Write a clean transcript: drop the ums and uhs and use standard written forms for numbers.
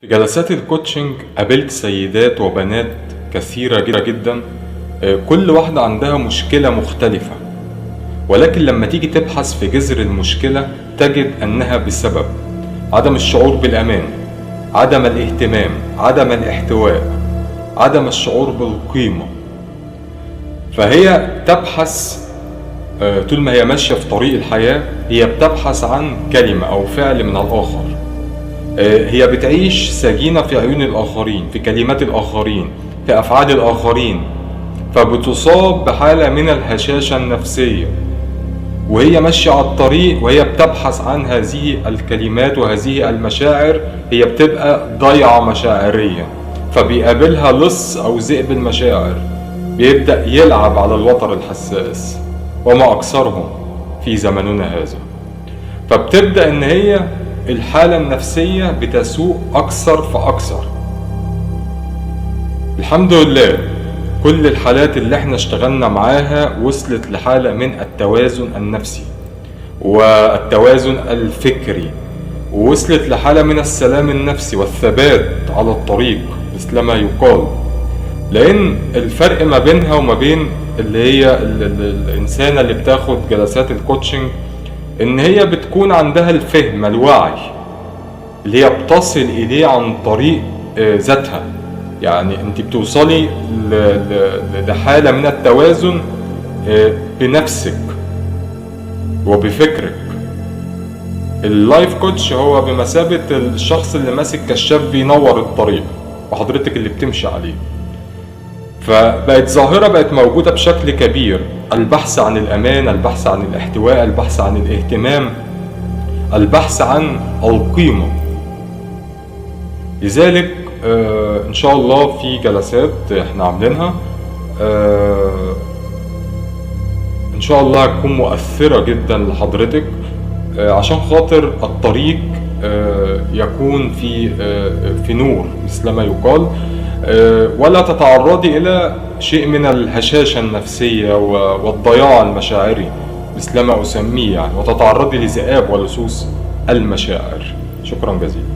في جلسات الكوتشنج قابلت سيدات وبنات كثيرة جدا. كل واحدة عندها مشكلة مختلفة، ولكن لما تيجي تبحث في جذر المشكلة تجد أنها بسبب عدم الشعور بالأمان، عدم الاهتمام، عدم الاحتواء، عدم الشعور بالقيمة. فهي تبحث طول ما هي ماشية في طريق الحياة هي بتبحث عن كلمة أو فعل من الآخر. هي بتعيش سجينة في عيون الآخرين، في كلمات الآخرين، في أفعال الآخرين، فبتصاب بحالة من الهشاشة النفسية وهي ماشية على الطريق وهي بتبحث عن هذه الكلمات وهذه المشاعر. هي بتبقى ضيعة مشاعريا، فبيقابلها لص أو ذئب المشاعر بيبدأ يلعب على الوتر الحساس وما أكثرهم في زمننا هذا. فبتبدأ إن هي الحالة النفسية بتسوء أكثر فأكثر. الحمد لله كل الحالات اللي احنا اشتغلنا معاها وصلت لحالة من التوازن النفسي والتوازن الفكري، ووصلت لحالة من السلام النفسي والثبات على الطريق مثلما يقال. لأن الفرق ما بينها وما بين اللي هي الإنسانة اللي بتاخد جلسات الكوتشنج إن هي بتكون عندها الفهم، الوعي اللي هي بتصل إليه عن طريق ذاتها. يعني أنت بتوصلي لحالة من التوازن بنفسك وبفكرك. اللايف كوتش هو بمثابة الشخص اللي ماسك كشاف بينور الطريق وحضرتك اللي بتمشي عليه. فبقت ظاهرة بقت موجودة بشكل كبير، البحث عن الأمان، البحث عن الاحتواء، البحث عن الاهتمام، البحث عن القيمة. لذلك إن شاء الله في جلسات احنا عاملينها إن شاء الله هتكون مؤثرة جدا لحضرتك عشان خاطر الطريق يكون في نور مثلما يقال، ولا تتعرضي إلى شيء من الهشاشة النفسية والضياع المشاعري مثلما أسميه يعني، وتتعرضي لذئاب ولصوص المشاعر. شكرا جزيلا.